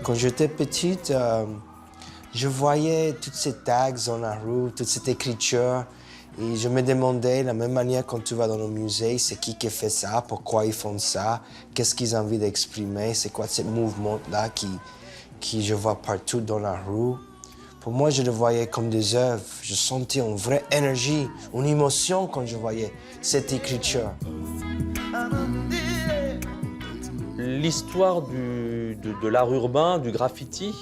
Quand j'étais petite, je voyais toutes ces tags dans la rue, toute cette écriture. Et je me demandais, de la même manière quand tu vas dans le musée, c'est qui fait ça, pourquoi ils font ça, qu'est-ce qu'ils ont envie d'exprimer, c'est quoi ce mouvement-là qui je vois partout dans la rue. Pour moi, je le voyais comme des œuvres. Je sentais une vraie énergie, une émotion quand je voyais cette écriture. L'histoire de l'art urbain, du graffiti,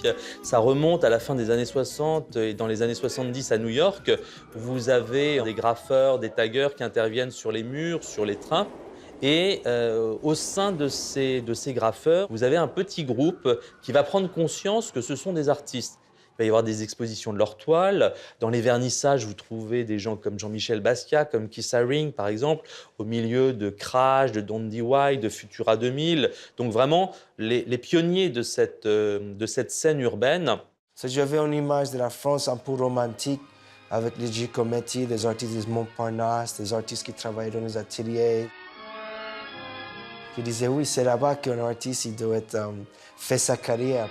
ça remonte à la fin des années 60 et dans les années 70 à New York. Vous avez des graffeurs, des taggeurs qui interviennent sur les murs, sur les trains. Et au sein de ces graffeurs, vous avez un petit groupe qui va prendre conscience que ce sont des artistes. Il va y avoir des expositions de leurs toiles. Dans les vernissages, vous trouvez des gens comme Jean-Michel Basquiat, comme Keith Haring, par exemple, au milieu de Crash, de Don't DIY, de Futura 2000. Donc vraiment, les pionniers de cette scène urbaine. J'avais une image de la France un peu romantique, avec les Giacometti, des artistes de Montparnasse, des artistes qui travaillaient dans les ateliers. Je disais, oui, c'est là-bas qu'un artiste il doit être, fait sa carrière.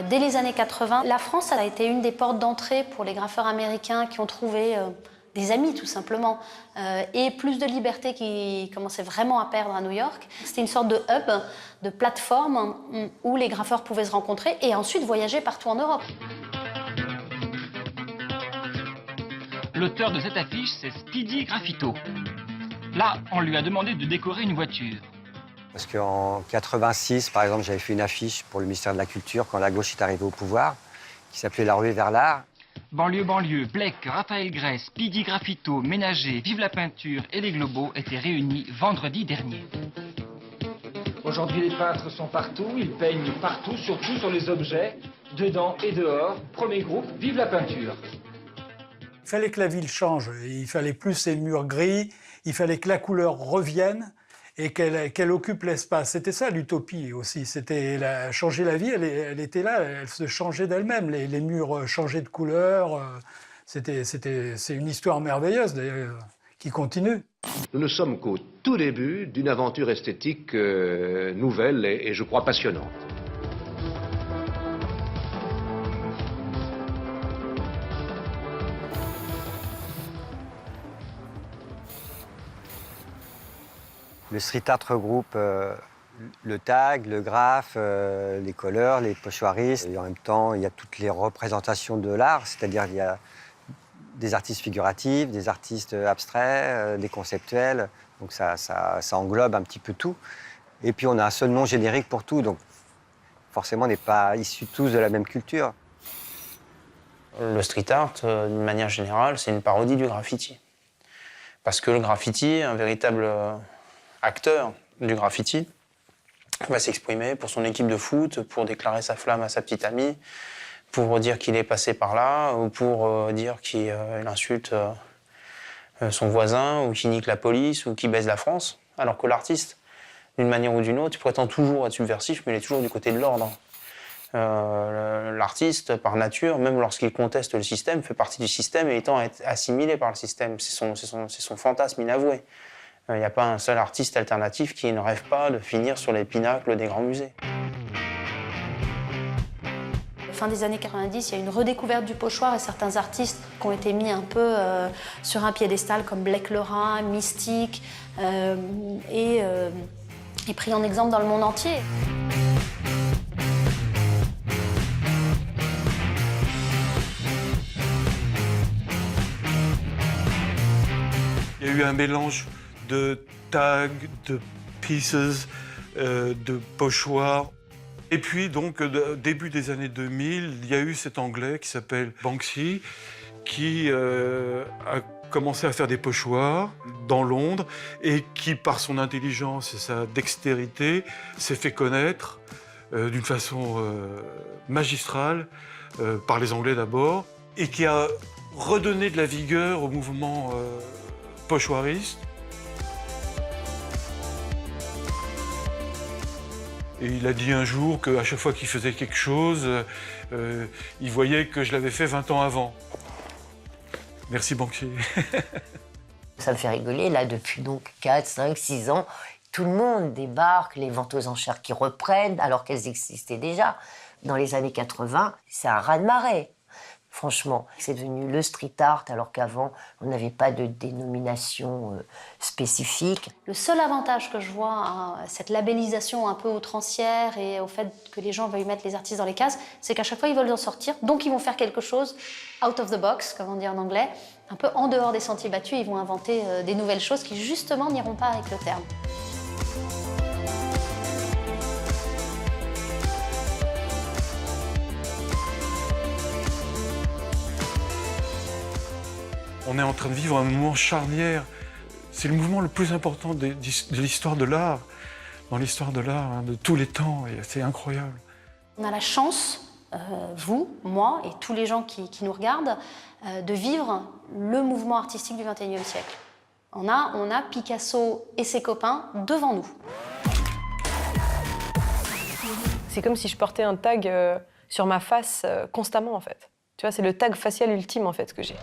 Dès les années 80, la France a été une des portes d'entrée pour les graffeurs américains qui ont trouvé des amis, tout simplement, et plus de liberté qui commençait vraiment à perdre à New York. C'était une sorte de hub, de plateforme où les graffeurs pouvaient se rencontrer et ensuite voyager partout en Europe. L'auteur de cette affiche, c'est Speedy Graffito. Là, on lui a demandé de décorer une voiture. Parce qu'en 86, par exemple, j'avais fait une affiche pour le ministère de la Culture quand la gauche est arrivée au pouvoir, qui s'appelait La ruée vers l'art. Banlieue, banlieue, Blek, Raphaël Gray, Speedy Graffito, Ménager, Vive la peinture et les globaux étaient réunis vendredi dernier. Aujourd'hui, les peintres sont partout, ils peignent partout, surtout sur les objets, dedans et dehors. Premier groupe, Vive la peinture. Il fallait que la ville change, il fallait plus ces murs gris, il fallait que la couleur revienne et qu'elle occupe l'espace. C'était ça l'utopie aussi, c'était changer la vie, elle était là, elle se changeait d'elle-même, les murs changeaient de couleur, c'est une histoire merveilleuse d'ailleurs, qui continue. Nous ne sommes qu'au tout début d'une aventure esthétique nouvelle et je crois passionnante. Le street art regroupe le tag, le graphe, les colleurs, les pochoiristes. Et en même temps, il y a toutes les représentations de l'art, c'est-à-dire il y a des artistes figuratifs, des artistes abstraits, des conceptuels. Donc ça englobe un petit peu tout. Et puis on a un seul nom générique pour tout, donc forcément on n'est pas issus tous de la même culture. Le street art, d'une manière générale, c'est une parodie du graffiti. Parce que le graffiti, un véritable acteur du graffiti, va s'exprimer pour son équipe de foot, pour déclarer sa flamme à sa petite amie, pour dire qu'il est passé par là, ou pour dire qu'il insulte son voisin, ou qu'il nique la police, ou qu'il baise la France. Alors que l'artiste, d'une manière ou d'une autre, il prétend toujours être subversif, mais il est toujours du côté de l'ordre. L'artiste, par nature, même lorsqu'il conteste le système, fait partie du système et étant assimilé par le système. C'est son fantasme inavoué. Il n'y a pas un seul artiste alternatif qui ne rêve pas de finir sur les pinacles des grands musées. Fin des années 90, il y a une redécouverte du pochoir et certains artistes qui ont été mis un peu sur un piédestal comme Blake Lerin, Mystique et pris en exemple dans le monde entier. Il y a eu un mélange de tags, de pieces, de pochoirs. Et puis, donc, début des années 2000, il y a eu cet Anglais qui s'appelle Banksy, qui a commencé à faire des pochoirs dans Londres et qui, par son intelligence et sa dextérité, s'est fait connaître d'une façon magistrale par les Anglais d'abord et qui a redonner de la vigueur au mouvement pochoiriste. Et il a dit un jour qu'à chaque fois qu'il faisait quelque chose, il voyait que je l'avais fait 20 ans avant. Merci, banquier. Ça me fait rigoler, là, depuis donc 4, 5, 6 ans, tout le monde débarque, les ventes aux enchères qui reprennent, alors qu'elles existaient déjà. Dans les années 80, c'est un raz-de-marée. Franchement, c'est devenu le street art, alors qu'avant, on n'avait pas de dénomination spécifique. Le seul avantage que je vois à cette labellisation un peu outrancière et au fait que les gens veuillent mettre les artistes dans les cases, c'est qu'à chaque fois, ils veulent en sortir, donc ils vont faire quelque chose out of the box, comme on dit en anglais, un peu en dehors des sentiers battus. Ils vont inventer des nouvelles choses qui, justement, n'iront pas avec le terme. On est en train de vivre un moment charnière. C'est le mouvement le plus important de l'histoire de l'art, dans l'histoire de l'art, hein, de tous les temps, et c'est incroyable. On a la chance, vous, moi et tous les gens qui nous regardent, de vivre le mouvement artistique du XXIe siècle. On a Picasso et ses copains devant nous. C'est comme si je portais un tag sur ma face constamment, en fait. Tu vois, c'est le tag facial ultime, en fait, que j'ai.